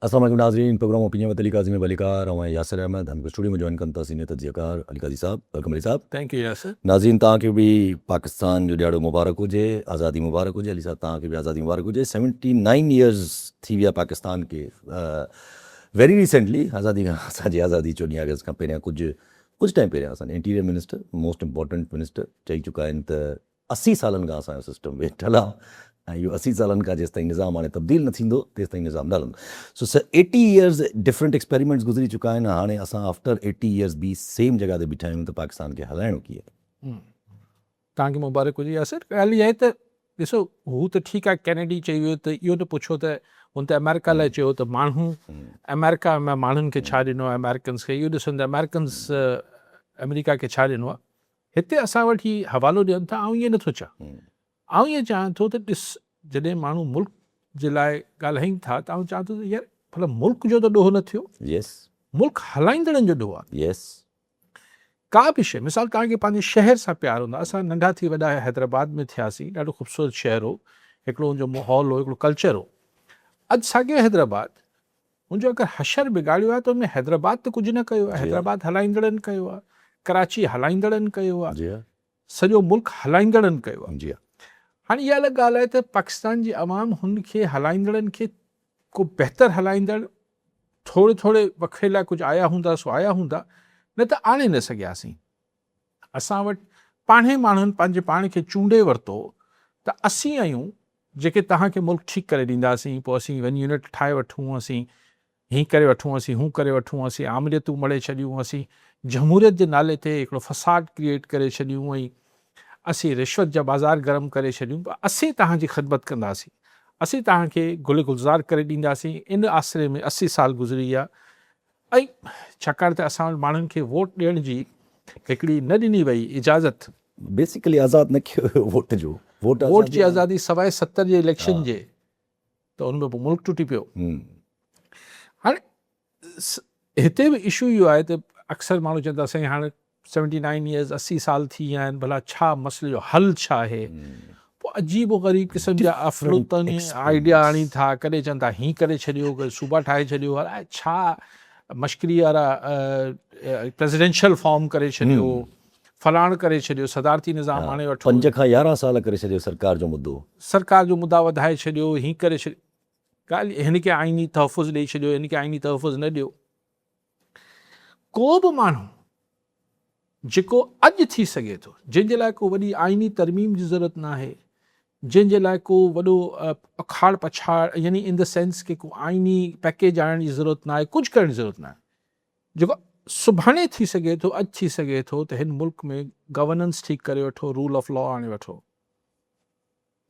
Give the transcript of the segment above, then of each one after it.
अस्सलाम वालेकुम नाज़रीन, प्रोग्राम ओपिनियन वतली काज़िम वलीकार और यासिर अहमद हम स्टूडियो में जॉइन कंता सीनियर तज्ज़ियाकार Ali Qazi sahab. Welcome Ali sahab. Thank you Yasir. नाज़रीन तव्हांखे बि पाकिस्तान जो ॾियारो मुबारक हुजे, आज़ादी मुबारक हुजे। अली साहब तव्हांखे बि आज़ादी मुबारक हुजे। 79 ईयर्स थी विया पाकिस्तान खे। वेरी रिसेंटली आज़ादी खां असांजी आज़ादी 14 अगस्त खां पहिरियां कुझु टाइम पहिरियां असांजे interior minister most important minister चई चुका आहिनि त 80 सालनि खां असांजो सिस्टम वेठल आहे ऐं इहो 80 सालनि खां जेसि ताईं निज़ाम हाणे तब्दील न थींदो तेसि ताईं निज़ाम न हलंदो। सो 80 ईयर्स डिफरेंट एक्सपेरिमेंट्स गुज़री चुका आहिनि। हाणे असां आफ्टर 80 ईयर्स बि सेम जॻह ते बीठा आहियूं त पाकिस्तान खे हलाइणो कीअं। तव्हांखे मुबारक हुजे यासिर। ॻाल्हि इहा आहे त ॾिसो, हू त ठीकु आहे, कैनेडी चई वियो त इहो न पुछो त हुन त अमेरिका लाइ चयो त माण्हू अमेरिका में माण्हुनि खे छा ॾिनो आहे, अमेरिकन्स खे। इहो ॾिसनि त अमेरिकन्स अमेरिका खे छा ॾिनो आहे। हिते असां वटि ही हवालो ॾियनि था। आउं ईअं नथो चाहियां, आउं ईअं चाहियां थो त ॾिस, जॾहिं माण्हू मुल्क जे लाइ ॻाल्हाइनि था त आउं चाहियां थो त यार भला मुल्क जो त ॾोहो न थियो, यस, मुल्क हलाईंदड़नि जो ॾोहो आहे। यस, का बि शइ, मिसाल तव्हांखे पंहिंजे शहर सां प्यार हूंदा। असां नंढा थी वॾा हैदराबाद में थियासीं, ॾाढो ख़ूबसूरत शहर हो, हिकिड़ो हुनजो माहौल हो, हिकिड़ो कल्चर हो। अॼु साॻियो हैदराबाद, हुनजो अगरि हशर बिगाड़ियो आहे त हुनमें हैदराबाद त कुझु न कयो आहे, हैदराबाद हलाईंदड़नि कयो आहे, कराची हलाईंदड़नि कयो आहे, सॼो मुल्क हलाईंदड़नि कयो आहे। हाणे इहा अलॻि ॻाल्हि आहे त पाकिस्तान जी अवाम हुनखे हलाईंदड़नि खे को बहितर हलाईंदड़ थोरे वखे लाइ कुझु आया हूंदा सो आया हूंदा, न त आणे न सघियासीं। असां वटि पाणे माण्हुनि पंहिंजे पाण खे चूंडे वरितो त असीं आहियूं जेके तव्हांखे मुल्क ठीकु करे ॾींदासीं, पोइ असीं वञी यूनिट ठाहे वठूं, असीं हीअं करे वठूं, असीं हू करे वठूं, असीं आमरियतूं मड़े छॾियूं, असीं जमहूरियत जे नाले ते हिकिड़ो फसाद क्रिएट करे छॾियूं, ऐं असीं रिश्वत जा बाज़ार गरम करे छॾियूं। असीं तव्हांजी ख़िदमत कंदासीं, असीं तव्हांखे गुल गुलज़ार करे ॾींदासीं। इन आसिरे में 80 साल गुज़री विया। ऐं छाकाणि त असां वटि माण्हुनि खे वोट ॾियण जी हिकिड़ी न ॾिनी वई इजाज़त। बेसिकली आज़ादु न कयो वोट जो, वोट जी आज़ादी सवाइ 70 जे इलेक्शन जे, त उनमें पोइ मुल्क टुटी पियो। हाणे हिते बि इशू इहो आहे त अक्सर माण्हू चवंदा साईं हाणे 79 ईयर्स 80 साल थी विया आहिनि, भला छा मसइले जो हल छा आहे। पोइ अजीब व ग़रीब क़िस्म जा अफ़लूतनी आइडिया आणी था। कॾहिं चवनि था हीअं करे छॾियो, कॾहिं सूबा ठाहे छॾियो, अलाए छा मश्करी वारा प्रेसिडेंशियल फॉर्म करे छॾियो, फलाण करे छॾियो, सदारती निज़ाम आणे वठो, 5 खां 11 साल करे छॾियो सरकार जो मुद्दा वधाए छॾियो, हीअं करे छॾियो। ॻाल्हि हिन खे आइनी तहफ़ुज़ ॾेई छॾियो, हिन खे आइनी तहफ़ुज़ न ॾियो। को बि माण्हू जेको अॼु थी सघे थो, जंहिंजे लाइ को वॾी आइनी तरमीम जी ज़रूरत न आहे, जंहिंजे लाइ को वॾो अखाड़ पछाड़ यानी इन द सेंस के को आइनी पैकेज आणण जी ज़रूरत न आहे, कुझु करण जी ज़रूरत न आहे, जेको सुभाणे थी सघे थो, अॼु थी सघे थो त हिन मुल्क में गवर्नेंस ठीकु करे वठो, रूल ऑफ लॉ आणे वठो।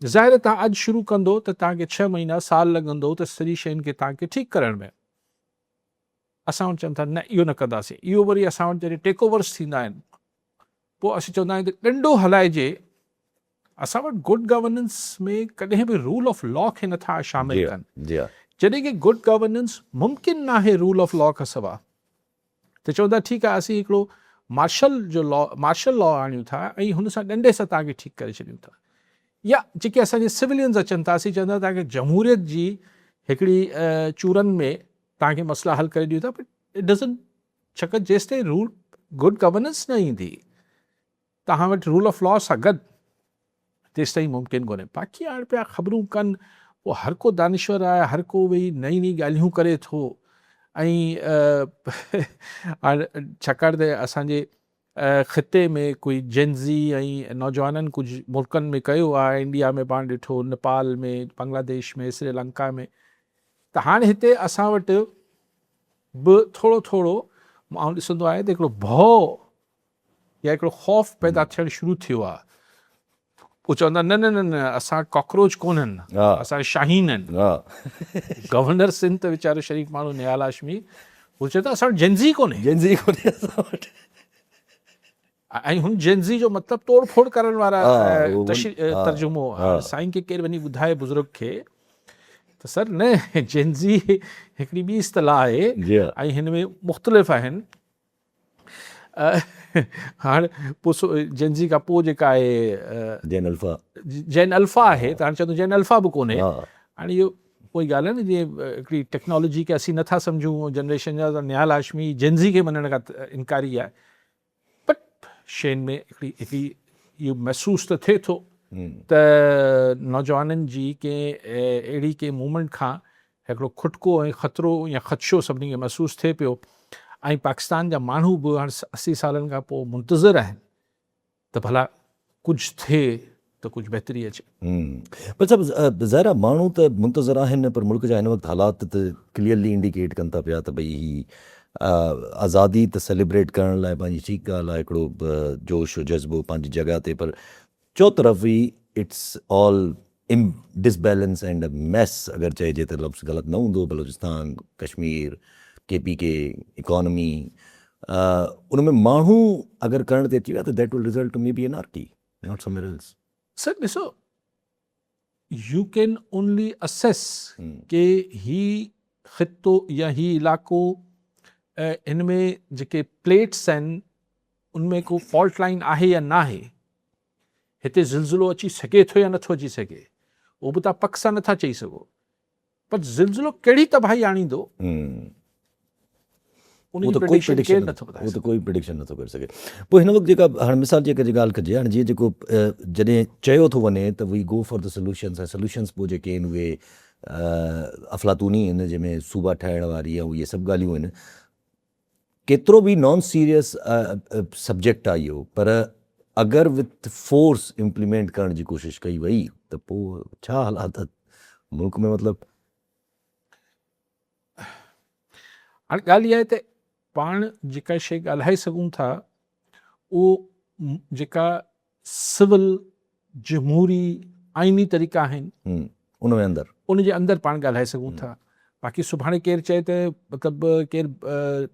ज़ाहिर तव्हां अॼु शुरू कंदो त तव्हांखे 6 महीना साल लॻंदो त सॼी शयुनि खे तव्हांखे ठीकु करण में। असां वटि चवनि था न इहो न कंदासीं। इहो वरी असां वटि जॾहिं टेक ओवर्स थींदा आहिनि, पोइ असीं चवंदा आहियूं त ॾंडो हलाइजे। असां वटि गुड गवर्नेंस में कॾहिं बि रूल ऑफ लॉ खे नथा शामिल कनि। जॾहिं की गुड गवर्नेंस मुमकिन न आहे रूल ऑफ लॉ खां सवाइ, त चवंदा ठीकु आहे असीं हिकिड़ो मार्शल लॉ आणियूं था ऐं हुन सां ॾंडे सां तव्हांखे ठीकु करे छॾियूं था। या जेके असांजे सिविलियन्स अचनि था, असीं चवंदा तव्हांखे जमहूरियत जी हिकिड़ी चूरनि में तव्हांखे मसइला हल करे ॾियूं था। इट डज़ंट, छाकाणि जेसि ताईं रूल गुड गवर्नेंस न ईंदी तव्हां वटि रूल ऑफ लॉ सां गॾु, तेसि ताईं मुमकिन कोन्हे। बाक़ी हाणे पिया ख़बरूं कनि, पोइ हर को दानिश्वर आहे, हर को वेही नई नई ॻाल्हियूं करे थो। ऐं छाकाणि त असांजे ख़िते में कोई जेनज़ी ऐं नौजवाननि कुझु मुल्कनि में कयो आहे, इंडिया में पाण ॾिठो, नेपाल में, बांग्लादेश में, श्रीलंका में, त हाणे हिते असां वटि बि थोरो माण्हू ॾिसंदो आहे त हिकिड़ो भउ या हिकिड़ो ख़ौफ़ पैदा थियणु शुरू थियो आहे। पोइ चवंदा न न न न असां कॉकरोच कोन्हनि, असां शाहीन आहिनि। गवर्नर सिंध त वीचारो शरीफ़ माण्हू निहाल हाशमी, हू चए थो असां वटि जेनज़ी कोन्हे। ऐं हुन जेनज़ी जो मतिलबु तोड़ फोड़ करण वारा तर्जुमो साईं खे केरु वञी ॿुधाए बुज़ुर्ग खे त सर न, जेनज़ी हिकिड़ी ॿी इस्तलाह आहे ऐं हिन में मुख़्तलिफ़ आहिनि। हाणे पोइ जेनज़ी खां पोइ जेका आहे जैन अल्फ़ा आहे, त हाणे चवंदो जैन अल्फ़ा बि कोन्हे। हाणे इहो उहोई ॻाल्हि आहे न जीअं हिकिड़ी टेक्नोलॉजी खे असीं नथा सम्झूं जनरेशन जा त निहाल हाशमी जेंज़ी खे मञण खां इनकारी आहे, बट शयुनि में हिकिड़ी इहो महसूसु त थिए थो त नौजवाननि जी कंहिं अहिड़ी कंहिं मूवमेंट खां हिकिड़ो खुटको ऐं ख़तरो या ख़दशो सभिनी खे महसूसु थिए पियो। ऐं पाकिस्तान जा माण्हू बि हाणे 80 सालनि खां पोइ मुंतज़िर आहिनि त भला कुझु थिए त कुझु बहितरी अचे। पर सभु ज़ाहिर आहे माण्हू त मुंतज़िर आहिनि, पर मुल्क जा हिन वक़्तु हालात त क्लियरली इंडिकेट कनि था पिया त भई ही आज़ादी त सेलिब्रेट करण लाइ पंहिंजी ठीकु ॻाल्हि आहे, हिकिड़ो जोश जज़्बो पंहिंजी जॻह ते, पर चौतरफ़ ई it's all in disbalance and mess अगरि चइजे त लफ़्ज़ ग़लति न हूंदो। बलूचिस्तान, कश्मीर, KPK, इकॉनमी, उन में माण्हू अगरि करण ते अची विया त that will result may be anarchy, not somewhere else. Sir ॾिसो, यू कैन ओनली असेस के ही ख़ितो या ही इलाइक़ो इन में जेके प्लेट्स आहिनि उनमें को फॉल्ट लाइन आहे या न आहे, हिते ज़िलज़िलो अची सघे थो या नथो अची सघे, उहो बि तव्हां पक सां नथा चई सघो, पर ज़िलज़िलो कहिड़ी तबाही आणींदो वो तो कोई प्रिडिक्शन नथो करे सघे। पोइ हिन वक़्तु जेका हाणे मिसाल जे करे ॻाल्हि कजे, हाणे जीअं जेको जॾहिं चयो थो वञे त we go for the solutions, ऐं सोल्यूशन्स पोइ जेके आहिनि उहे अफ़लातूनी आहिनि, जंहिंमें सूबा ठाहिण वारी ऐं इहे सभु ॻाल्हियूं आहिनि। केतिरो बि नॉन सीरियस सब्जेक्ट आहे इहो, पर अगरि विथ फोर्स इम्प्लीमेंट करण जी कोशिशि कई वई त पोइ छा हालात मुल्क में, मतिलबु हाणे ॻाल्हि इहा आहे त पाण जेका शइ ॻाल्हाए सघूं था उहो जेका सिविल जमहूरी आइनी तरीक़ा आहिनि उन में अंदरि उनजे अंदरि पाण ॻाल्हाए सघूं था। बाक़ी सुभाणे केरु चए त मतिलबु केरु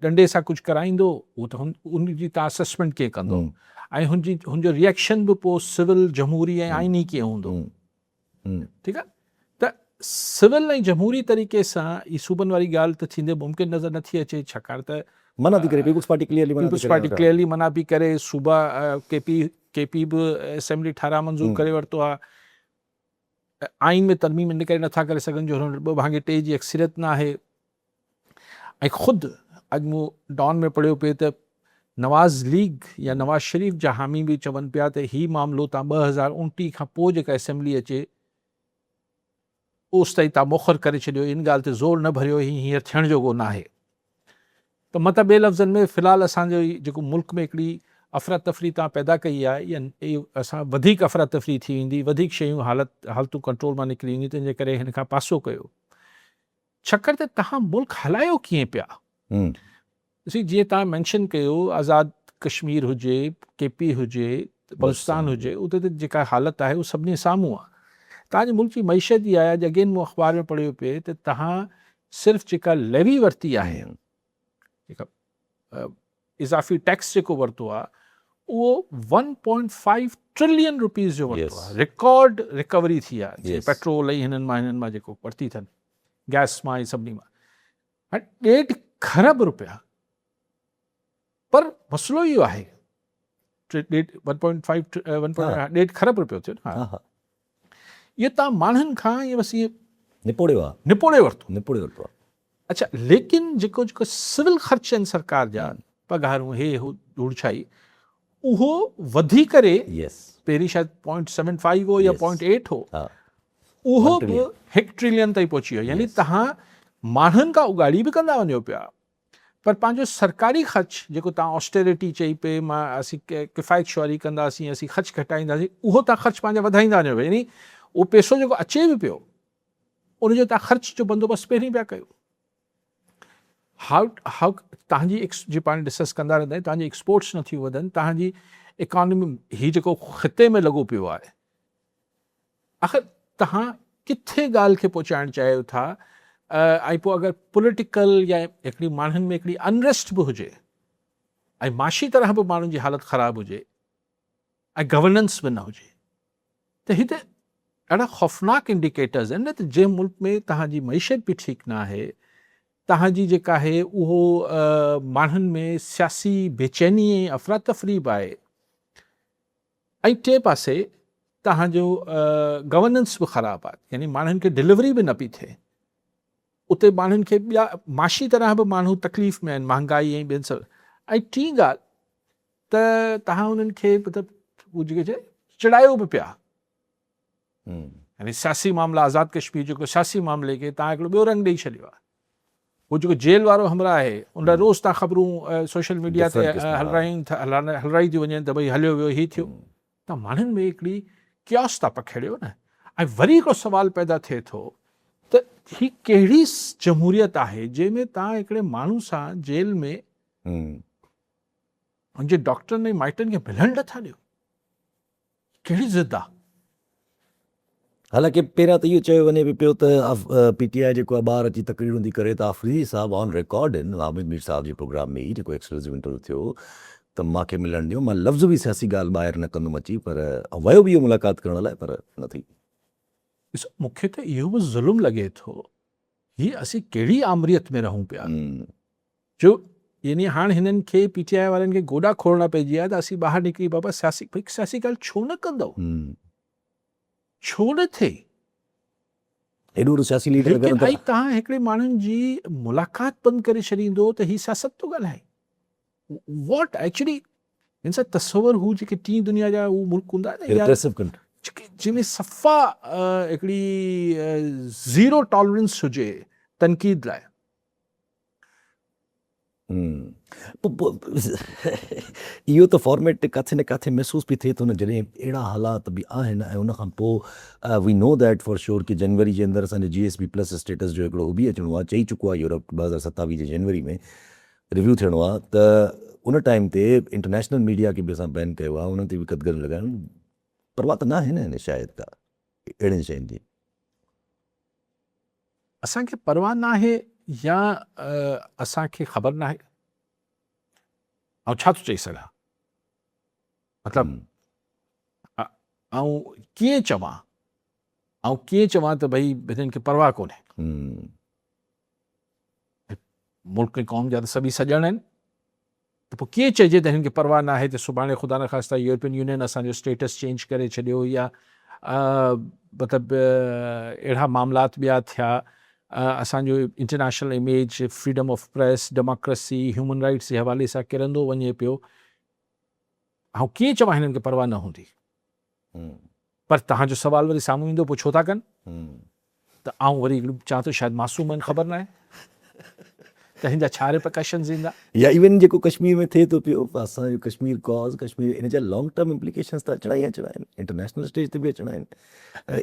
डंडे सां कुझु कराईंदो, उहो त उनजी तव्हां असेसमेंट कीअं कंदो, ऐं हुनजो रिएक्शन बि पोइ सिविल जमहूरी ऐं आइनी कीअं हूंदो। ठीकु आहे, त सिविल ऐं जमहूरी तरीक़े सां ई सूबनि वारी ॻाल्हि त थींदे मुमकिन नज़र नथी अचे, छाकाणि त मना थी करे पीपुल्स पार्टी क्लियरली मना पई करे, सूबा केपी बि असेंबली 18 मंज़ूर करे वरितो आहे, आइन में तरमीम इन करे नथा करे सघनि जो हुन 2/3 जी अक्सरियत न आहे। ऐं ख़ुदि अॼु मूं डॉन में पढ़ियो पिए त नवाज़ लीग या नवाज़ शरीफ़ जा हामी बि चवनि पिया त ही मामिलो तव्हां 2029 खां पोइ जेका असेंबली अचे ओसि ताईं तव्हां मोखर करे छॾियो, इन ॻाल्हि ते ज़ोर न भरियो, हींअर थियण जोॻो न आहे। त मतिलबु ॿिए लफ़्ज़नि में फ़िलहालु असांजो जेको मुल्क में हिकिड़ी अफ़रा तफ़री तव्हां पैदा कई आहे, इहा असां वधीक अफ़रा तफ़री थी वेंदी, वधीक शयूं हालतूं कंट्रोल मां निकिरी वेंदियूं, तंहिंजे करे हिन खां पासो कयो। छाकाणि त तव्हां मुल्क हलायो कीअं पिया, ॾिसी जीअं तव्हां मैंशन कयो आज़ाद कश्मीर हुजे, KP हुजे, बलूचिस्तान हुजे, उते त जेका हालत आहे उहो सभिनी साम्हूं आहे। तव्हांजे मुल्क जी मैशत ई आहे, अॼु अगेन मूं अख़बार में पढ़ियो पिए त तव्हां सिर्फ़ु जेका लेवी वरिती आहे, जेका इज़ाफ़ी टैक्स जेको वरितो आहे, उहो 1.5 ट्रिलियन रुपीज़ जो वरितो आहे। रिकॉर्ड रिकवरी थी आहे, पेट्रोल ऐं हिननि मां जेको वरिती अथनि, गैस मां ऐं सभिनी मां, हाणे 1.5 खरब रुपया। पर मसइलो इहो आहे 1.5 खरब रुपयो थियो न, इहो तव्हां माण्हुनि खां इहे बसि इहे निपोड़े वरितो। अच्छा, लेकिन जेको सिविल ख़र्च आहिनि सरकार जा, पघारूं हे धूड़छाई, उहो वधी करे पहिरीं शायदि 0.75 हो या 0.8 हो, उहो बि 1 ट्रिलियन ताईं पहुची वियो। यानी तव्हां माण्हुनि खां उगाड़ी बि कंदा वञो पिया, पर पंहिंजो सरकारी ख़र्च जेको तव्हां ऑस्टेरिटी चई पे, असीं किफ़ायत शुआरी कंदासीं, असीं ख़र्च घटाईंदासीं, उहो तव्हां ख़र्च पंहिंजा वधाईंदा वञो। यानी उहो पैसो जेको अचे बि पियो, उनजो तव्हां ख़र्च जो बंदोबस्तु पहिरीं पिया कयो। हाउ तव्हांजी जीअं पाण डिस्कस कंदा रहंदा आहियूं, तव्हांजी एक्सपोर्ट्स नथियूं वधनि, तव्हांजी इकॉनमी हीउ जेको ख़िते में लॻो पियो आहे, आख़िर तव्हां किथे ॻाल्हि खे पहुचाइणु चाहियो था। ऐं पोइ अगरि पॉलिटिकल या हिकिड़ी माण्हुनि में हिकिड़ी अनरेस्ट बि हुजे, ऐं माशी तरह बि माण्हुनि जी हालत ख़राबु हुजे, ऐं गवर्नेंस बि न हुजे, त हिते ॾाढा ख़ौफ़नाक इंडिकेटर्स आहिनि न। त जंहिं मुल्क में तव्हांजी मैशत बि ठीकु न आहे, तव्हांजी जेका आहे उहो माण्हुनि में सियासी बेचैनी ऐं अफ़रा तफ़री बि आहे, ऐं टे पासे तव्हांजो गवर्नेंस बि ख़राबु आहे, यानी माण्हुनि खे डिलीवरी बि न पई थिए। उते माण्हुनि खे ॿिया माशी तरह बि माण्हू तकलीफ़ में आहिनि, महांगाई ऐं ॿियनि सभु। ऐं टी ॻाल्हि त तव्हां उन्हनि खे मतिलबु उहो जेके चिड़ायो बि पिया, यानी सियासी मामला, आज़ाद कश्मीर जेको सियासी मामले खे तव्हां हिकिड़ो ॿियो रंग ॾेई छॾियो आहे। उहो जेको जेल वारो हमरा आहे उन रोज़ तव्हां ख़बरूं सोशल मीडिया ते हलराई थी वञनि त भई हलियो वियो हीअ थियो। त माण्हुनि में हिकिड़ी क्यास था पखेड़ियो न। ऐं वरी हिकिड़ो सुवाल पैदा थिए थो त ही कहिड़ी जमहूरियत आहे जंहिंमें तव्हां हिकिड़े माण्हू सां जेल में हुनजे डॉक्टरनि ऐं माइटनि खे मिलणु नथा ॾियो? कहिड़ी ज़िद आहे? हालांकि पहिरियां त इहो चयो वञे बि पियो त PTI जेको आहे ॿाहिरि अची तकरीरूं थी करे त आफ़रीदी साहब ऑन रिकॉर्ड आहिनि हामिद मीर साहब जे प्रोग्राम में ई जेको एक्सक्लूसिव इंटरव्यू थियो त मूंखे मिलणु ॾियो। मां लफ़्ज़ बि सियासी ॻाल्हि ॿाहिरि न कंदुमि अची, पर वियो बि इहो मुलाक़ात करण लाइ, पर न थी। ॾिसो, मूंखे त इहो बि ज़ुल्म लॻे थो, हीअ असीं कहिड़ी आमरियत में रहूं पिया जो यानी हाणे हिननि खे PTI वारनि खे गोॾा खोलणा पइजी विया त असीं ॿाहिरि निकिरी बाबा सियासी ॻाल्हि छो न कंदव, छो न थिए? एॾो सियासी लीडर लेकिन ऐं तव्हां हिकिड़े माण्हुनि जी मुलाक़ात बंदि करे छॾींदो त हीअ सियासत थो ॻाल्हाए। वॉट एक्चुअली हिन सां तस्वर हू जेके टी दुनिया जा उहे मुल्क हूंदा आहिनि जंहिंमें सफ़ा हिकिड़ी ज़ीरो टॉलरेंस हुजे तनक़ीद लाइ। इहो त फॉर्मेट किथे न किथे महसूस बि थिए थो न, जॾहिं अहिड़ा हालात बि आहिनि। ऐं उनखां पोइ we know that for sure कि जनवरी जे अंदरि असांजे GSP+ स्टेटस जो हिकिड़ो उहो बि अचिणो आहे, चई चुको आहे यूरोप 2027 जे जनवरी में रिव्यू थियणो आहे। त उन टाइम ते इंटरनेशनल मीडिया खे बि असां बैन कयो आहे, उन्हनि ते बि कदगन लॻाइणु परवाह त न आहे न शायदि का अहिड़ियुनि शयुनि जी। असांखे परवाह न आहे या असांखे ख़बर न आहे? ऐं छा थो चई सघां, मतिलबु ऐं कीअं चवां त भई हिननि खे परवाह कोन्हे? मुल्क ऐं क़ौम जा त सभई सॼण आहिनि, त पोइ कीअं चइजे त हिननि खे परवाह न आहे? त सुभाणे ख़ुदा न ख़ास्ता यूरोपियन यूनियन असांजो स्टेटस चेंज करे छॾियो या मतिलबु अहिड़ा मामलात ॿिया थिया, असांजो international image, freedom of press, democracy, human rights जे हवाले सां किरंदो वञे पियो। ऐं कीअं चवां हिननि खे परवाह न हूंदी? पर तव्हांजो सवाल वरी साम्हूं ईंदो, पोइ छो था कनि? त आउं वरी चवां थो शायदि मासूम आहिनि, ख़बर न आहे त हिन जा छा रिपरकशन्स ईंदा। या इवन जेको कश्मीर में थिए थो पियो, असांजो कश्मीर कॉज़, कश्मीर इन जा लॉन्ग टर्म इम्प्लीकेशन्स त अचणा ई अचणा आहिनि, इंटरनेशनल स्टेज ते बि अचणा आहिनि।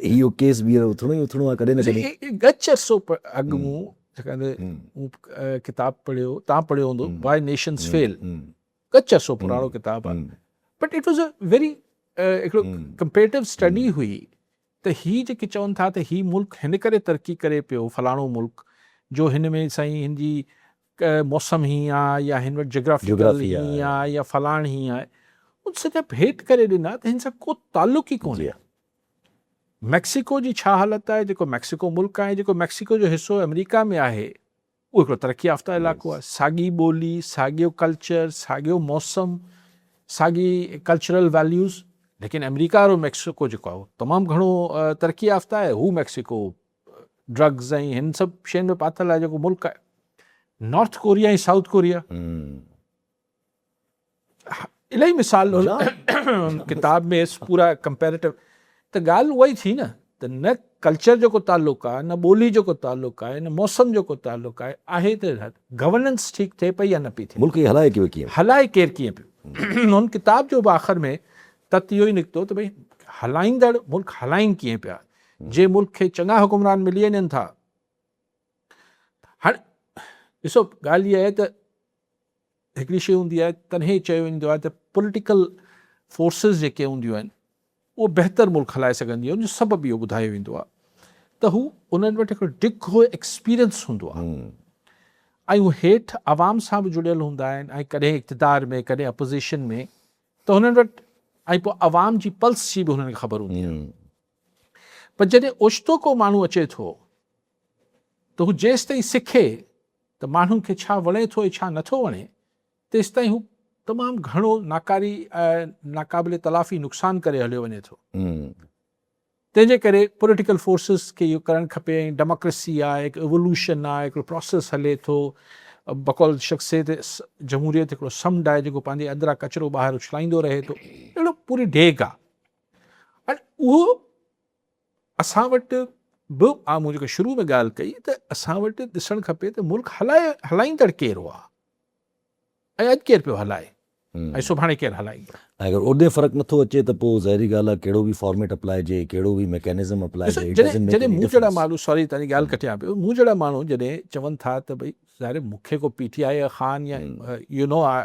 इहो केस बि उथणो ई उथणो आहे कॾहिं न कॾहिं। गच अर्सो अॻु मूं किताबु पढ़ियो, तव्हां पढ़ियो हूंदो, वाई नेशन्स फेल, गच अर्सो पुराणो किताबु आहे, but it was a very हिकिड़ो कंपेरेटिव स्टडी हुई त ही जेके चवनि था त ही मुल्क हिन करे तरक़ी करे पियो, फलाणो मुल्क जो हिन में साईं हिन जी मौसम ही आहे या हिन वटि जोग्राफिकल ही आहे या फलाण ही आहे, उन सॼा भेट करे ॾिना त हिन सां को ताल्लुक ई कोन्हे। मैक्सिको जी छा हालत आहे? जेको मैक्सिको मुल्क आहे, जेको मैक्सिको जो हिसो अमेरिका में आहे, उहो हिकिड़ो तरक़ी याफ़्ता इलाइक़ो आहे। साॻी ॿोली, साॻियो कल्चर, साॻियो मौसम, साॻी कल्चरल वैल्यूज़। लेकिन अमेरिका वारो मैक्सिको जेको आहे उहो तमामु घणो तरक़ी याफ़्ता आहे। हू मैक्सिको ड्रग्स ऐं हिन सभु शयुनि में पातल आहे जेको मुल्क आहे। नॉर्थ कोरिया ऐं साउथ कोरिया, इलाही मिसाल किताब में पूरा कंपेरेटिव। त ॻाल्हि उहा ई थी न, त न कल्चर जो को ताल्लुक़ु आहे, न ॿोली जो को ताल्लुक़ु आहे, न मौसम जो को ताल्लुक़ु आहे त गवर्नेंस ठीकु थिए पई या न पई थिए, मुल्क खे हलाए कीअं, हलाए केरु कीअं पियो। हुन किताब जो बि आख़िर में तत इहो ई निकितो त भई हलाईंदड़ मुल्क हलाइनि कीअं पिया। जे मुल्क खे चङा हुकुमरान मिली वञनि था, हाणे ॾिसो ॻाल्हि इहा आहे त हिकिड़ी शइ हूंदी आहे, तॾहिं चयो वेंदो आहे त पॉलिटिकल फोर्सिस जेके हूंदियूं आहिनि उहो बहितर मुल्क हलाए सघंदियूं आहिनि। उनजो सबबु इहो ॿुधायो वेंदो आहे त हू उन्हनि वटि हिकिड़ो डिघो एक्सपीरियंस हूंदो आहे ऐं उहे हेठि आवाम सां बि जुड़ियल हूंदा आहिनि ऐं कॾहिं इक़्तिदार में, कॾहिं अपोज़िशन में, त हुननि वटि ऐं पोइ आवाम जी पल्स जी बि हुननि खे ख़बर हूंदी आहे। पर जॾहिं ओचितो को माण्हू अचे थो त हू जेसि ताईं सिखे त माण्हुनि खे छा वणे थो ऐं छा नथो वणे, तेसि ताईं हू तमामु घणो नाकाबिले तलाफ़ी नुक़सान करे हलियो वञे थो। तंहिंजे करे पॉलिटिकल फोर्सिस खे इहो करणु खपे ऐं डेमोक्रेसी आहे, हिकु एवोल्यूशन आहे, हिकिड़ो प्रोसेस हले थो, बकौल शख़्सियत जमहूरियत हिकिड़ो समुंड आहे जेको पंहिंजे अंदरां कचिरो ॿाहिरि उछलाईंदो रहे थो, अहिड़ो पूरी डेग आहे। ऐं उहो असां वटि बि मूं जेको शुरू में ॻाल्हि कई त असां वटि ॾिसणु खपे त मुल्क हलाईंदड़ केरु आहे ऐं अॼु केरु पियो हलाए ऐं सुभाणे केरु हलाईंदो। अगरि उहिदे फ़र्क़ु नथो अचे त पोइ ज़ाहिरी ॻाल्हि आहे कहिड़ो बि फॉर्मेट अप्लाइजे, कहिड़ो बि मैकेनिज़म अप्लाइजे, जॾहिं मूं जहिड़ा माण्हू, सॉरी तव्हांजी ॻाल्हि कटियां पियो, मूं जहिड़ा माण्हू जॾहिं चवनि था त भई ज़ाहिर मूंखे को PTI या ख़ान या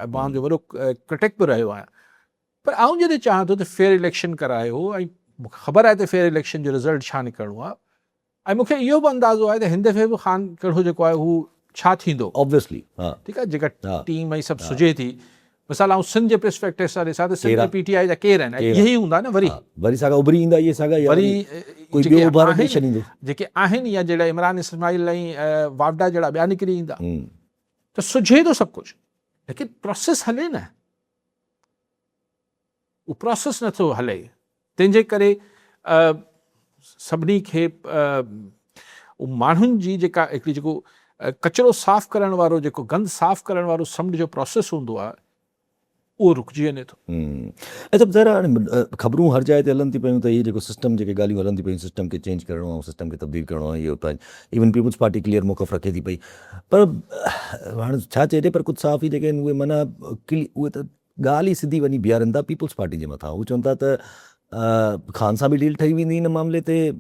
मां जो वॾो क्रिटिक बि रहियो आहियां, पर आउं जॾहिं चाहियां थो त फेयर इलेक्शन करायो ऐं मूंखे ख़बर आहे त फेयर इलेक्शन जो रिज़ल्ट छा निकिरणो आहे, ऐं मूंखे इहो बि अंदाज़ो आहे त हिन दफ़े बि ख़ान कहिड़ो जेको आहे हू छा थींदो, ऑब्वियसली ठीकु आहे, जेका टीम ऐं सभु सुझे थी। मिसाल आउं सिंध जे पर्सपेक्टिव सां ॾिसां त सिंध जे PTI जा केरु आहिनि, इहे ई हूंदा न वरी साॻा उभरी ईंदा, इहे साॻा वरी कोई ॿियो उभारे ॾेई छॾींदो, जेके आहिनि या जहिड़ा इमरान इस्माइल ऐं वावडा जहिड़ा ॿिया निकिरी ईंदा, त सुझे थो सभु कुझु, लेकिन प्रोसेस हले न, उहो प्रोसेस नथो हले। तंहिंजे करे सभिनी खे माण्हुनि जी जेका हिकिड़ी जेको कचिरो साफ़ करण वारो, जेको गंद साफ़ करण वारो समुंड जो प्रोसेस हूंदो आहे, उहो रुकिजी वञे थो। अच्छा ज़रा हाणे ख़बरूं हर जाइ ते हलनि थी पियूं त इहे जेको सिस्टम, जेके ॻाल्हियूं हलनि थी पियूं, सिस्टम खे चेंज करिणो आहे, सिस्टम खे तब्दील करिणो आहे, इहो इवन पीपुल्स पार्टी क्लियर मौक़फ़ रखे थी पई, पर हाणे छा चइजे, पर कुझु साफ़ ई जेके आहिनि उहे माना उहे त ॻाल्हि ई सिधी वञी बीहारनि था पीपुल्स पार्टी जे मथां। उहे चवनि था त ख़ान सां बि डील ठही वेंदी हिन मामले ते,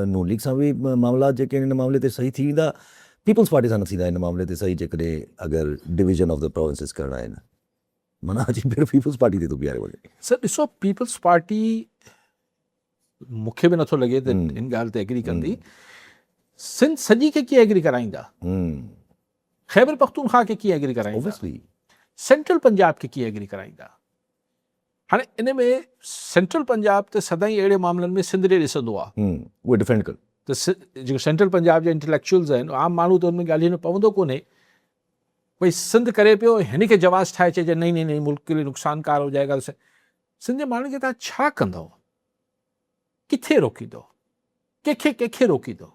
नून लीग सां बि मामला जेके आहिनि हिन मामले ते सही थी वेंदा, पीपुल्स पार्टी सां न थींदा हिन मामले ते सही, जेकॾहिं अगरि डिविजन ऑफ द प्रोविंसिस करणा आहिनि, माना अची फिर पीपुल्स पार्टी ते थो बीहारे वञे। सर ॾिसो, पीपुल्स पार्टी मूंखे बि नथो लॻे त हिन ॻाल्हि ते एग्री कंदी। सिंध सॼी खे कीअं एग्री कराईंदा, ख़ैबर पख्तूनख्वा खे कीअं एग्री कराईंदा, सेंट्रल पंजाब खे कीअं एग्री कराईंदा। हाणे इन में सेंट्रल पंजाब त सदाईं अहिड़े मामलनि में सिंध ॾे ॾिसंदो आहे, उहे डिफेंड कनि, त जेको सेंट्रल पंजाब जा इंटेलेक्चुअल्स आहिनि, आम माण्हू त हुन ॻाल्हियुनि में पवंदो कोन्हे, भई सिंध करे पियो, हिन खे जवाज़ ठाहे चइजे नहीं नहीं नहीं मुल्क के लिए नुक़सानकार हो जाएगा। सिंध जे माण्हुनि खे तव्हां छा कंदव, किथे रोकींदो, कंहिंखे रोकींदो।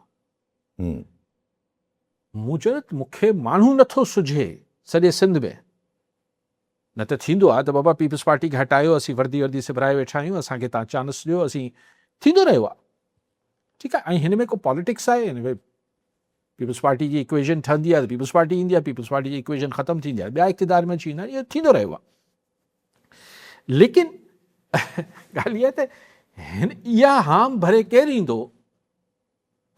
मूं चयो त मूंखे माण्हू नथो सुझे सॼे सिंध में, न त थींदो आहे त बाबा पीपुल्स पार्टी खे हटायो, असीं वर्दी सिबराए वेठा आहियूं, असांखे तव्हां चांस ॾियो, असीं थींदो रहियो आहे, ठीकु आहे। ऐं हिन में को पॉलिटिक्स आहे, हिन में पीपुल्स पार्टी जी इक्वेशन ठहंदी आहे त पीपुल्स पार्टी ईंदी आहे, पीपुल्स पार्टी जी इक्वेशन ख़तमु थींदी आहे, ॿिया इक़्तिदार में अची वेंदा आहिनि, इहो थींदो रहियो आहे। लेकिन ॻाल्हि इहा त हिन इहा हाम भरे केरु ईंदो,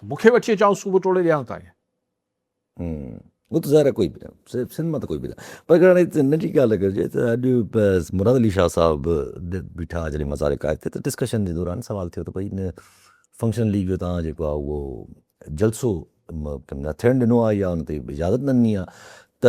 मूंखे वठी अचां सूबो टोड़े ॾियां तव्हांखे, उहो त ज़ाहिर कोई बि न, सिंध मां त कोई बि न। पर हाणे हिन जी ॻाल्हि करिजे त अॼु मुराद अली शाह साहिबु बीठा जॾहिं मज़ार कायद ते, त डिस्कशन जे दौरान सुवाल थियो त भई हिन फंक्शन लीग जो तव्हां जेको आहे उहो जलसो न थियणु ॾिनो आहे या हुन ते इजाज़त न ॾिनी आहे, त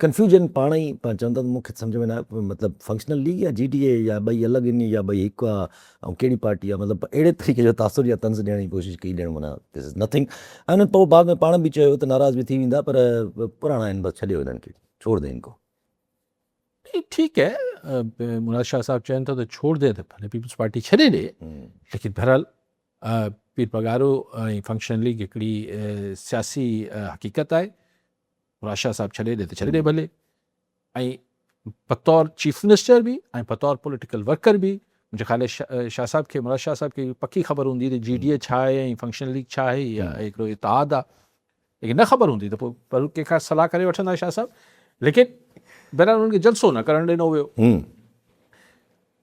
कन्फ्यूजन पाण ई चवनि था, मूंखे सम्झ में न आहे, मतिलबु फंक्शनल लीग या GDA या ॿई अलॻि आहिनि या ॿई हिकु आहे, ऐं कहिड़ी पार्टी आहे, मतिलबु अहिड़े तरीक़े जो तासुर या तंज़ ॾियण जी कोशिशि कई ॾियणु, माना दिस इज़ नथिंग। ऐं उन्हनि पोइ बाद में पाण बि चयो त नाराज़ बि थी वेंदा, पर पुराणा आहिनि, बसि छॾियो हिननि खे, छोड़ दे इनको। ठीकु है, मुराद शाह साहब चवनि था त छोड़ दे, त भले पीपुल्स पार्टी छॾे ॾे, लेकिन बहरहाल पीर पगारो ऐं फंक्शन लीग हिकिड़ी सियासी हक़ीक़त आहे, मुराद शाह साहब छॾे ॾे त छॾे ॾे भले। ऐं बतौर चीफ मिनिस्टर बि ऐं बतौर पॉलिटिकल वर्कर बि मुंहिंजे ख़्याल शाह साहब खे, मुराद शाह साहब खे पकी ख़बर हूंदी त GDA छा आहे ऐं फंक्शन लीग छा आहे या हिकिड़ो इतिहाद आहे, लेकिन न ख़बर हूंदी त पोइ पर कंहिंखां सलाह करे वठंदा शाह साहब, लेकिन बहरहाल उन्हनि खे जलसो न करणु ॾिनो वियो।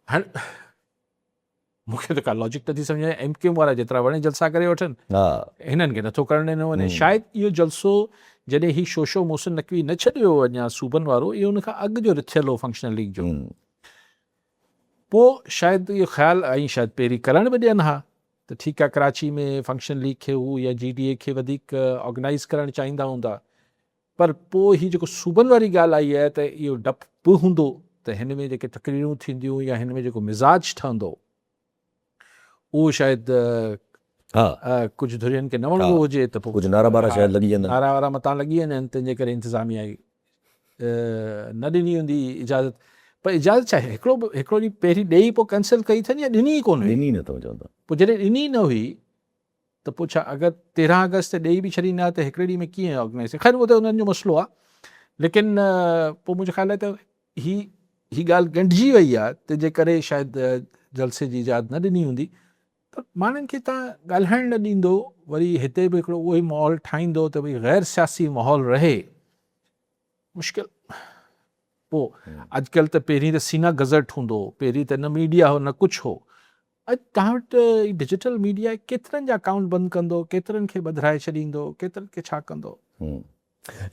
हाणे मूंखे त का लॉजिक नथी सम्झ में, MQM वारा जेतिरा वणे जलसा करे वठनि, हिननि खे नथो करणु ॾिनो वञे। शायदि इहो जलसो जॾहिं ही शोशो मोहसिन नक़वी न छॾियो अञा सूबनि वारो, इहो हुनखां अॻु जो रिथियल हो फंक्शनल लीग जो, पोइ शायदि इहो ख़्यालु, ऐं शायदि पहिरीं करण बि ॾियनि हा त ठीकु आहे, कराची में फंक्शन लीग खे हू या GDA खे वधीक ऑर्गेनाइज़ करणु चाहींदा हूंदा, पर पोइ हीअ जेको सूबनि वारी ॻाल्हि आई आहे त इहो डपु बि हूंदो त हिन में जेके तकरीरूं थींदियूं या हिन में जेको मिज़ाज ठहंदो, उहो शायदि कुझु धुरियुनि खे न वणंदो हुजे, त पोइ कुझु नारा बारा शायदि लॻी वेंदा, नारा वारा मतां लॻी वञनि, तंहिंजे करे इंतिज़ामिया न ॾिनी हूंदी इजाज़त। पर इजाज़त छा आहे, हिकिड़ो ॾींहुं पहिरीं ॾेई पोइ कैंसिल कई अथनि या ॾिनी ई कोन हुई? ॾिनी नथो चवंदा। पोइ जॾहिं ॾिनी न हुई त पोइ छा अगरि 13 अगस्त ते ॾेई बि छॾींदा त हिकिड़े ॾींहं में कीअं ऑर्गेनाइज़? ख़ैर उहो त उन्हनि जो मसइलो आहे, लेकिन पोइ मुंहिंजे ख़्याल आहे त ही ॻाल्हि ॻंढिजी वई आहे, तंहिंजे करे शायदि जलसे जी इजाज़त न ॾिनी हूंदी। त माण्हुनि खे तव्हां ॻाल्हाइणु न ॾींदो, वरी हिते बि हिकिड़ो उहो ई माहौल ठाहींदो त भई ग़ैर सियासी माहौल रहे, मुश्किल। पोइ अॼुकल्ह त पहिरीं त सीना गज़ट हूंदो, पहिरीं त न मीडिया हो न कुझु हो। अॼु तव्हां वटि डिजिटल मीडिया केतिरनि जा अकाउंट बंदि कंदो, केतिरनि खे ॿधाए छॾींदो, केतिरनि खे छा कंदो?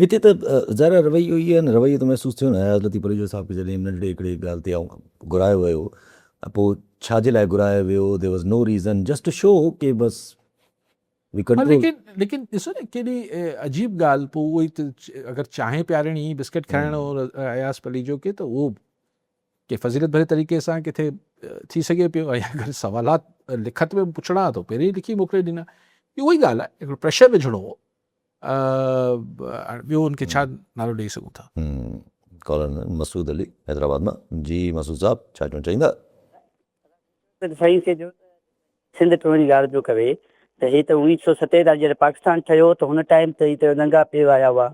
हिते त ज़रा रवैयो इहो आहे न, रवैयो त महसूसु थियो न हज़रत लतीफ़ जो साहिब खे जॾहिं नंढड़े हिकिड़ी ॻाल्हि ते घुरायो वियो, पोइ छाजे लाइ घुरायो वियो, देयर वाज़ नो रीज़न, जस्ट टू शो के बसि वी कंट्रोल। लेकिन ॾिसो न केॾी अजीब ॻाल्हि। पोइ उहो ई त अगरि चांहि पियारणी बिस्किट खाइणो अयास पली जो के, त उहो के फज़ीलत भरे तरीक़े सां किथे थी सघे पियो, ऐं अगरि सवालात लिखत में पुछणा त पहिरीं लिखी मोकिले ॾिना। इहो ई ॻाल्हि आहे, हिकिड़ो प्रेशर विझणो हो। ॿियो उनखे छा नालो ॾेई सघूं था? कॉलर मसूद अली हैदराबाद मां। जी मसूद साहब, छा चवणु चाहींदा? साईं खे जो सिंध टोड़ जी ॻाल्हि पियो करे, त ही त 1947 जॾहिं पाकिस्तान ठहियो त हुन टाइम ते ही त दंगा पियो आया हुआ,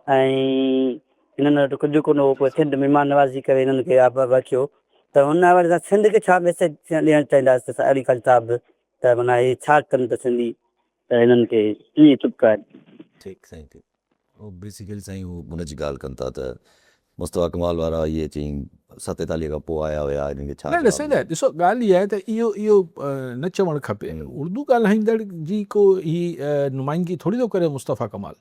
ऐं हिननि वटि कुझु कोन हो, पोइ सिंध महिमान नवाज़ी करे हिननि खे रखियो। त हुन वटि सिंध खे छा मैसेज ॾियणु चाहींदासीं अली ख़ान साहिबु, त माना हे छा कनि त सिंधी, त हिननि खे कीअं चुप कनि? ठीकु साईं, ठीकु। उहो बेसिकली साईं उहो हुनजी ॻाल्हि कनि था त मुस्तफ़ा कमाल वारा इहे चई 47 खां पोइ आया हुया, हिननि खे छा? न साईं, न ॾिसो ॻाल्हि इहा आहे त इहो न चवणु खपे। उर्दू ॻाल्हाईंदड़ जी को ही नुमाइंदगी थोरी थो करे मुस्तफ़ा कमाल।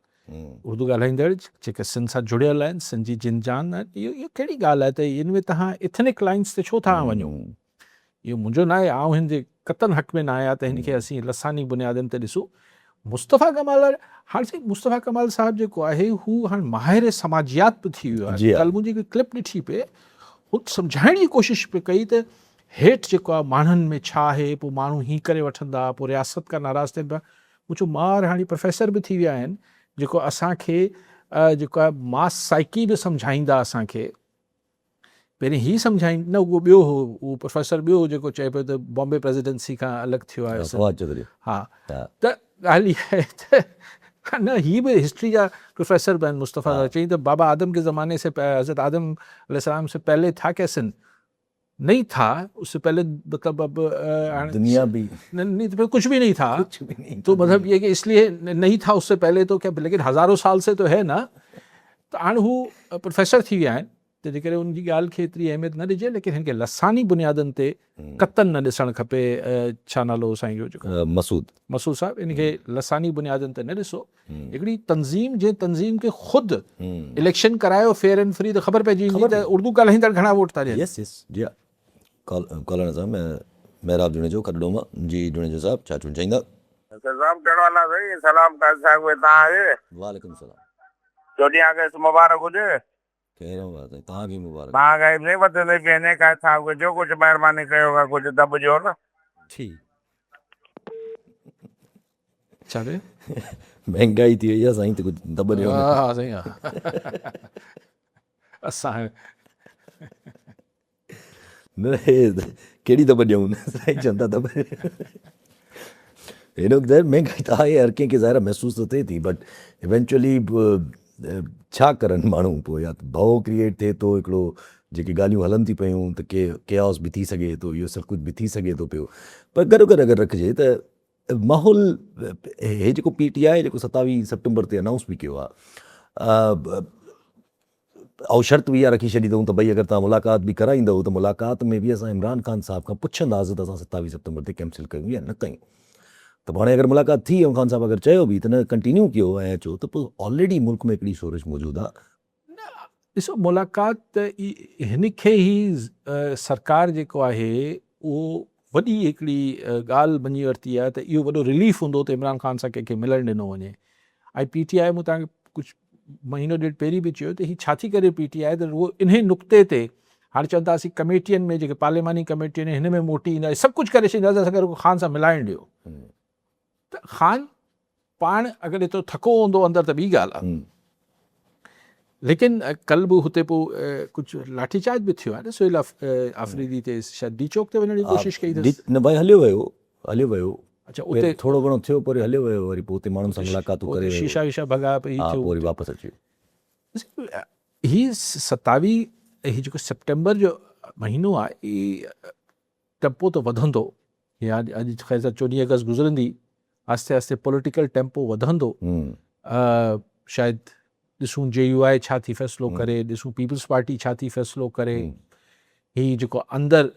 उर्दू ॻाल्हाईंदड़ जेके सिंध सां जुड़ियल आहिनि, सिंध जी जिन जान आहिनि, इहो कहिड़ी ॻाल्हि आहे त इन में तव्हां इथनिक लाइन्स ते छो था वञो? इहो मुंहिंजो न आहे, आउं हिन जे क़तन हक़ में न आहियां त हिन खे असीं लसानी बुनियादनि ते ॾिसूं। मुस्तफ़ा कमाल हाणे साईं, मुस्तफ़ा कमाल साहिबु जेको आहे हू हाणे माहिर समाजियात बि थी वियो आहे। कल्ह मुंहिंजी हिकु क्लिप ॾिठी पिए, हू सम्झाइण जी कोशिशि पई कई त हेठि जेको आहे माण्हुनि में छा आहे, पोइ माण्हू हीअं करे वठंदा, पोइ रियासत खां नाराज़ थियनि पिया। मुंहिंजो मां हाणे प्रोफेसर बि थी विया आहिनि जेको असांखे जेको आहे मास साइकी बि सम्झाईंदा असांखे। पहिरीं ही सम्झाईं न, उहो ॿियो हो, उहो प्रोफेसर ॿियो जेको चए पियो त बॉम्बे प्रेसिडेंसी खां अलॻि थियो आहे। हा, त ॻाल्हि इहा आहे त न, ही बि हिस्ट्री जा प्रोफेसर बि आहिनि। मुस्तफ़ा चई त बाबा आदम के ज़माने से, हज़रत आदम अलैहिस्सलाम से पहले था क्या सिंध? नहीं था, उससे पहले मतलब अब दुनिया भी नहीं, तो कुछ भी नहीं था, कुछ भी नहीं। तो मतलब ये कि इसलिए नहीं था उससे पहले तो क्या, लेकिन हज़ारों साल से तो है ना। तो हाणे हू प्रोफेसर थी विया आहिनि, तंहिंजे करे उनजी ॻाल्हि खे एतिरी अहमियत न ॾिजे, लेकिन हिन खे लसानी बुनियादनि ते क़तन न ॾिसणु खपे। छा नालो साईं जो जेको मसूद साहिबु, इन खे लसानी बुनियादनि ते न ॾिसो। हिकिड़ी तंज़ीम जे तंज़ीम खे ख़ुदि इलेक्शन करायो फेयर एंड फ्री, त ख़बर पइजी वेंदी त उर्दू ॻाल्हाईंदड़ घणा वोट था ॾियनि। जी हा। कॉलर साहब, मैं महराब जुड़े खडड़ो मां। जी जुड़े साहब, छा चवणु चाहींदा? सलाम वालेकुम सलाम। 14 अगस्त मुबारक हुजे। तव्हांखे मुबारक। महांगाई नहीं बदले पहने का था, जो कुछ मेहरबानी कयोगा कुछ दबजो न। ठीक। छा बे महंगाई थी वई आहे साईं, त कुझु दबजो न। हा साईं, असां न कहिड़ी दबजूं साईं, चवंदा दब हेॾो महंगाई त आहे, हर कंहिंखे ज़ाहिर महसूसु त थिए थी, बट इवेंचुअली छा करनि माण्हू? पोइ या त भउ क्रिएट थिए थो हिकिड़ो, जेके ॻाल्हियूं हलनि थी पियूं त केओस बि थी सघे थो, इहो सभु कुझु बि थी सघे थो पियो। पर गॾो गॾु अगरि रखिजे त माहौल, हे जेको PTI जेको 27 सेप्टेम्बर ते अनाउंस बि कयो आहे, ऐं शर्त बि इहा रखी छॾी अथऊं त भई अगरि तव्हां मुलाक़ात बि कराईंदव त मुलाक़ात में बि असां इमरान ख़ान साहिब खां पुछंदासीं त असां 27 सेप्टेम्बर ते कैंसिल कयूं या न कयूं। त हाणे अगरि मुलाक़ात थी ऐं ख़ान साहिबु अगरि चयो बि त न कंटिन्यू कयो ऐं अचो, त पोइ ऑलरेडी मुल्क में हिकिड़ी शोरश मौजूदु आहे। ॾिसो, मुलाक़ात त हिन खे ई सरकार जेको आहे उहो वॾी हिकिड़ी ॻाल्हि बणी वरिती आहे त इहो वॾो रिलीफ हूंदो त इमरान ख़ान सां कंहिंखे मिलणु ॾिनो वञे। ऐं PTI मूं तव्हांखे कुझु महीनो ॾेढ पहिरीं बि चयो त हीअ छा थी करे PTI, त उहो इन नुक़्ते ते हाणे चवंदासीं कमेटियुनि में, जेके पार्लिमानी कमेटियूं आहिनि, हिन में मोटी ईंदा, सभु कुझु करे छॾींदासीं, असांखे ख़ान सां मिलाइणु ॾियो। त ख़ान पाण अगरि एतिरो थको हूंदो अंदरि त ॿी ॻाल्हि आहे, लेकिन कल्ह बि हुते पोइ कुझु लाठीचार्ज बि थियो आहे न सुहेल आफरीदी ते शायदि डी चौक ते वञण जी कोशिशि कई अथसि। न भाई हलियो वियो अच्छा उते उते थोरो घणो थियो पर हलियो वियो वरी पोइ उते माण्हुनि सां मुलाक़ातूं पोइ करे उते वियो। शीशा वीशा भॻा पई हा थियो। पोइ वरी वापसि अची वियो। ही 27 ही जेको सेप्टेम्बर जो महीनो आहे ही टेम्पो त वधंदो या अॼु ख़ैर 14 अगस्त गुज़रंदी, आस्ते आस्ते पॉलिटिकल टेम्पो वधंदो। शायदि ॾिसूं JUI छा थी फ़ैसिलो करे, ॾिसूं पीपल्स पार्टी छा थी फ़ैसिलो करे। ही जेको अंदरि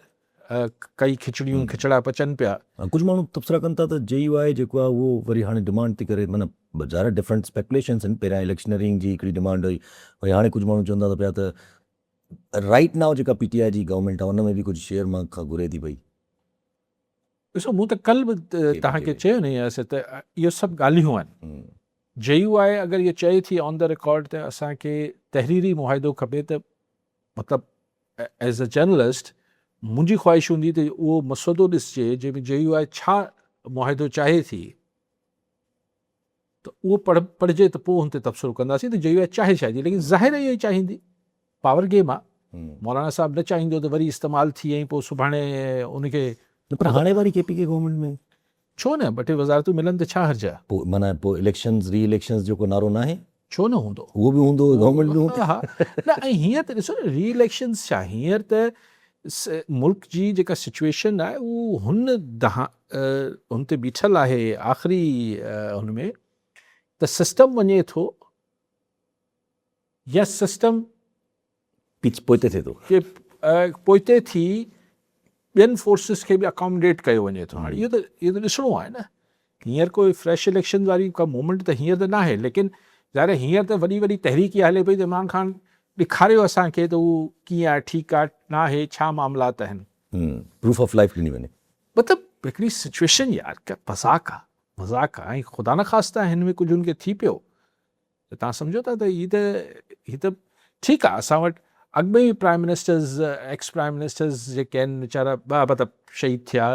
कई खिचड़ियूं खिचड़ा पचनि पिया। कुझु माण्हू तबसरा कनि था त JUI जेको आहे उहो वरी हाणे डिमांड थी करे, माना ज़ाहिर डिफरेंट स्पेकुलेशन्स आहिनि। पहिरियां इलेक्शनरिंग जी हिकिड़ी डिमांड हुई, वरी हाणे कुझु माण्हू चवंदा त पिया त राइट नाउ जेका PTI जी गवर्नमेंट आहे उन में बि कुझु शेयर मां खां घुरे थी पई। ॾिसो मूं त कल्ह बि तव्हांखे चयो न यासीं त इहो सभु ॻाल्हियूं आहिनि। JUI अगरि इहो चए थी ऑन द रिकॉर्ड त असांखे तहरीरी मुआहिदो खपे, त मतिलबु एज़ अ जर्नलिस्ट मुंहिंजी ख़्वाहिश हूंदी त उहो मसौदो ॾिसजे जंहिंमें JUI छा मुआहिदो चाहे थी, त उहो पढ़िजे त पोइ हुन ते तबसरो कंदासीं त JUI चाहे छा थी। लेकिन ज़ाहिर इहो ई चाहींदी, पावर गेम आहे। मौलाना साहब न चाहींदो त वरी इस्तेमालु थी ऐं पोइ सुभाणे उनखे पर हाणे वारी KPK गवर्नमेंट में छो न 2 टे वज़ारतूं मिलनि त छा हर्ज आहे। पोइ माना पोइ इलेक्शन्स री इलेक्शन्स जो को नारो न आहे, छो न हूंदो, उहो बि हूंदो, गवर्नमेंट बि हूंदी। हा न ऐं हींअर त ॾिसो न री इलेक्शन्स छा, हींअर त मुल्क जी जेका सिचुएशन आहे उहो हुन ते बीठल आहे आख़िरी हुन में, त सिस्टम वञे थो या सिस्टम पोइते थिए थो के पोइते थी ॿियनि फोर्सिस खे बि अकोमोडेट कयो वञे थो। हाणे इहो त ॾिसणो आहे न। हींअर कोई फ्रेश इलेक्शन वारी का मूवमेंट त हींअर त न आहे, लेकिन ज़ाहिर हींअर त वॾी वॾी तहरीक हले पई त इमरान ख़ान ॾेखारियो असांखे त उहो कीअं आहे, ठीकु आहे न आहे, छा मामलात आहिनि। प्रूफ ऑफ लाइफ ॾिनी वञे। मतिलबु हिकिड़ी सिचुएशन यार का मज़ाक आहे ऐं ख़ुदा न ख़ास्ता हिन में कुझु हुनखे थी पियो त तव्हां सम्झो था त हीअ त ठीकु आहे। असां वटि अॻु में बि prime ministers ex prime ministers जेके आहिनि वीचारा मतिलबु शहीद थिया,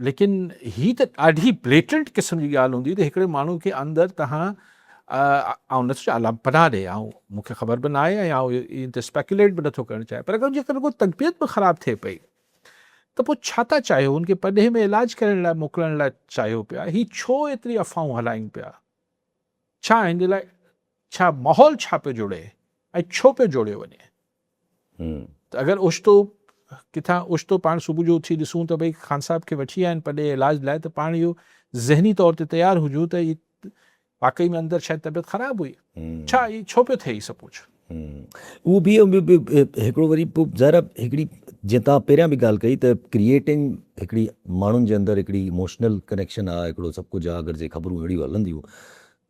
लेकिन हीअ त ॾाढी ब्लेटेंट क़िस्म जी ॻाल्हि हूंदी त हिकिड़े माण्हू खे अंदरि तव्हां ऐं नथो चाहे अलाह पनाह ॾे, ऐं मूंखे ख़बर बि न आहे ऐं इन ते स्पेकुलेट बि नथो करणु चाहे, पर अगरि जेकर को तबियत बि ख़राबु थिए पई त पोइ छा था चाहियो, हुनखे परॾेह में इलाजु करण लाइ मोकिलण लाइ चाहियो पिया। हीअ छो एतिरी अफ़वाहूं हलाइनि पिया, छा हिन लाइ, छा माहौल छा पियो जोड़े ऐं छो पियो जोड़ियो वञे। त अगरि ओचितो किथां ओचितो पाण सुबुह जो उथी ॾिसूं त भई ख़ान साहब खे वठी आया आहिनि परॾेह इलाज लाइ, त पाण इहो ज़हनी तौर ते तयारु हुजूं त हीअ वाक़ई में अंदरि शायदि तबियत ख़राबु हुई, छा इहो छो पियो थिए, हीअ सभु कुझु। उहो बि हिकिड़ो वरी पोइ ज़ाहिर हिकिड़ी जीअं तव्हां पहिरियां बि ॻाल्हि कई त क्रिएटिंग हिकिड़ी माण्हुनि जे अंदरि हिकिड़ी इमोशनल कनेक्शन आहे, हिकिड़ो सभु कुझु आहे। अगरि जे ख़बरूं अहिड़ियूं हलंदियूं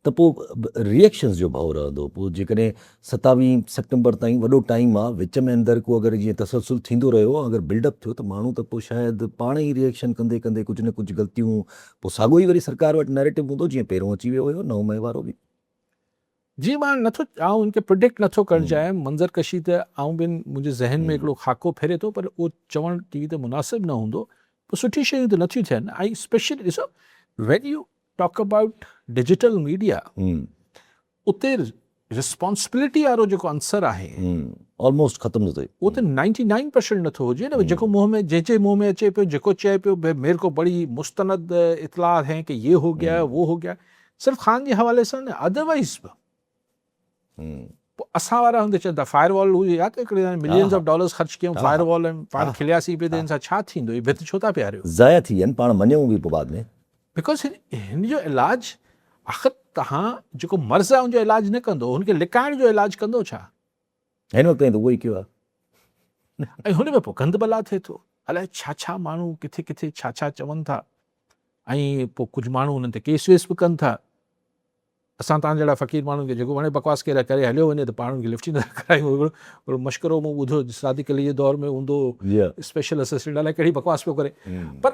त पोइ रिएक्शन्स जो भाव रहंदो। पोइ जेकॾहिं 27 सेप्टेम्बर ताईं वॾो टाइम आहे, विच में अंदरि को अगरि जीअं तसलसुल थींदो रहियो, अगरि बिल्डअप थियो त माण्हू त पोइ शायदि पाण ई रिएक्शन कंदे कंदे कुझु न कुझु ग़लतियूं, पोइ साॻियो ई वरी सरकार वटि नैरेटिव हूंदो जीअं पहिरियों अची वियो हुयो 9 मई वारो बि। जी मां उनखे प्रिडिक्ट नथो करणु चाहियां, मंज़र कशी त बि मुंहिंजे ज़हन में हिकिड़ो ख़ाको फिरे थो, पर उहो चवणु टीवी ते मुनासिबु न हूंदो। पोइ सुठी शयूं त नथियूं थियनि। ऐं स्पेशली ॾिसो when U talk about digital media, उते रिस्पॉन्सिबिलिटी वारो जेको आंसर आहे ऑलमोस्ट ख़तम थो थिए, उहो त 99% नथो हुजे न। जेको मुंह में जंहिंजे मुंह में अचे पियो, जेको चए पियो भई मेरे को बड़ी मुस्तनद इतला है कि ये हो गया वो हो गया, सिर्फ़ु ख़ान जे हवाले सां न, अदरवाइज़ बि पोइ असां वारा हूंदे चवनि था फायर वॉल हुई, या त हिकिड़े मिलियंस ऑफ डॉलर्स ख़र्च कयूं फायर वॉल, ऐं पाण खिलियासीं पिए त हिन सां छा थींदो, हीअ भित छो था पियारियो, ज़ाया थी आहिनि, पाण मञूं बि पोइ बाद में। बिकॉज हिन जो इलाजु आख़िर तव्हां जेको मर्ज़ आहे हुनजो इलाजु न कंदो, हुनखे लिकाइण जो इलाजु कंदो छा। हिन वक़्तु ताईं त उहो ई कयो आहे। ऐं हुन में पोइ गंद बला थिए थो, अलाए छा छा माण्हू किथे किथे छा छा चवनि था, ऐं पोइ कुझु माण्हू हुननि ते केस वेस बि कनि था। असां तव्हां जहिड़ा फ़क़ीर माण्हुनि खे जेको वणे बकवास करे हलियो वञे त पाण हुनखे लिफ्ट न करायूं। हिकिड़ो मश्करो मूं ॿुधो सादिक अली जे दौर में हूंदो, स्पेशल असिस्टेंट, अलाए कहिड़ी बकवास पियो करे, पर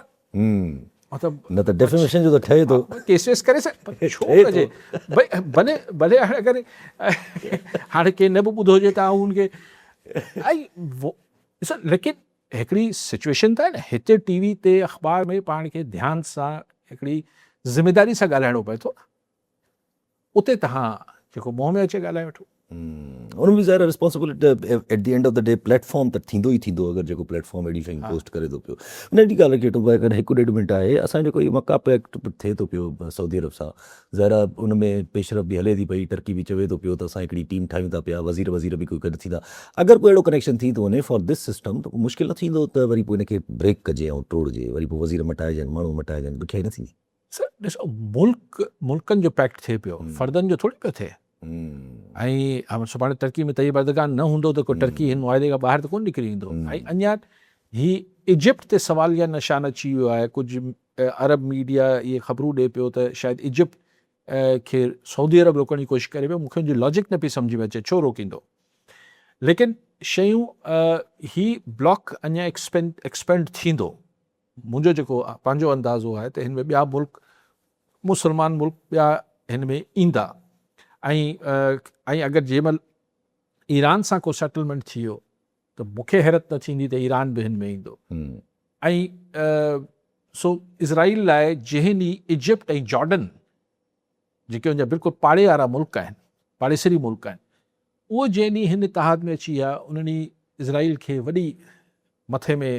मतिलबु न त डेफिमेशन जो त ठहे थो, केस वेस करे छो कजे भई, भले हाणे अगरि हाणे केरु न बि ॿुधो हुजे तव्हां हुनखे ॾिसो। लेकिन हिकिड़ी सिचुएशन त आहे न, हिते टीवी ते अख़बार में पाण खे ध्यान सां हिकिड़ी ज़िमेदारी सां ॻाल्हाइणो पए थो। उते तव्हां जेको मुंहं में अचे ॻाल्हाए वठो। उन में ज़ाहिर responsibility at the end of the day platform त थींदो ई थींदो अगरि जेको प्लेटफॉर्म अहिड़ी शयूं पोस्ट करे थो पियो। उन जी ॻाल्हि खे अगरि 1-1.5 मिंट आहे, असांजो जेको इहो मका पैक्ट थिए थो पियो सऊदी अरब सां, ज़ाहिर उन में पेशरफ़ बि हले थी पई, टर्की बि चवे थो पियो त असां हिकिड़ी टीम ठाहियूं था पिया, वज़ीर बि कोई गॾु थींदा। अगरि कोई अहिड़ो कनेक्शन थी थो वञे फॉर दिस सिस्टम त मुश्किल न थींदो त वरी पोइ हिनखे ब्रेक कजे ऐं टोड़जे, वरी पोइ वज़ीर मटाइजनि, माण्हू मटाइजनि, ॾुखियाई न थींदी। सर ॾिसो, मुल्कनि जो पैक्ट थिए पियो, फ़र्दनि जो थोरी पियो थिए। ऐं सुभाणे टर्की में तइयब अर्दगान न हूंदो त को टर्की हिन मुआदे खां ॿाहिरि त कोन निकिरी ईंदो। ऐं अञा ही इजिप्ट ते सवालिया निशान अची वियो आहे। कुझु अरब मीडिया इहे ख़बरूं ॾिए पियो त शायदि इजिप्ट खे सऊदी अरब रोकण जी कोशिशि करे पियो। मूंखे हुनजी लॉजिक न पई सम्झ में अचे छो रोकींदो, लेकिन शयूं ही ब्लॉक अञा एक्सपेंड थींदो। मुंहिंजो जेको पंहिंजो अंदाज़ो आहे त हिन में ॿिया मुल्क, मुस्लमान मुल्क ॿिया हिन में ईंदा। ऐं अगरि जंहिंमहिल ईरान सां को सेटलमेंट थी वियो त मूंखे हैरत न थींदी त ईरान बि हिन में ईंदो। ऐं सो इज़राइल लाइ जंहिं ॾींहुं इजिप्ट ऐं जॉर्डन जेके उनजा बिल्कुलु पाड़े वारा मुल्क आहिनि, पाड़ेसरी मुल्क आहिनि, उहो जंहिं ॾींहुं हिन इतिहाद में अची विया उन ॾींहुं इज़राइल खे वॾी मथे में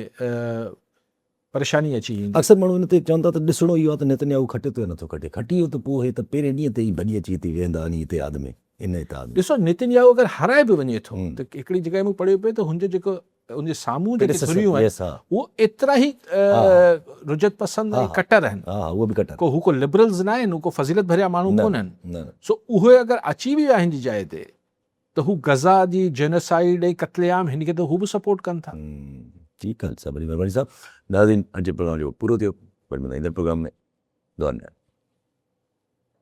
परेशानी अची वेंदी। अक्सर माण्हू हिन ते चवनि था त ॾिसणो इहो आहे त नेतन्याहू खटे थो या नथो खटे। खटी वियो त पोइ हे त पहिरें ॾींहं ते ई भॼी अची हिते वेंदा इन इतिहाद में, इन इतिहाद में। ॾिसो, नेतन्याहू अगरि हाराए बि वञे थो त हिकिड़ी जॻह में पढ़ियो पियो त हुनजो जेको उनजे साम्हूं जेके धुरियूं आहिनि उहो एतिरा ई रुजत पसंद ऐं कटर आहिनि। उहो बि कटर, हू को लिबरल्स न आहिनि, हू को फज़ीलत भरिया माण्हू कोन आहिनि। सो उहे अगरि अची विया हिन जी जाइ ते त हू गज़ा जी जेनोसाइड ऐं क़त्लेआम हिन खे त हू बि सपोर्ट कनि था। ठीकु आहे, सभु महिरबानी साहब। नाज़रीन, अॼु प्रोग्राम जो पूरो थियो, वरी मिलंदा ईंदड़ प्रोग्राम में। दुआ में।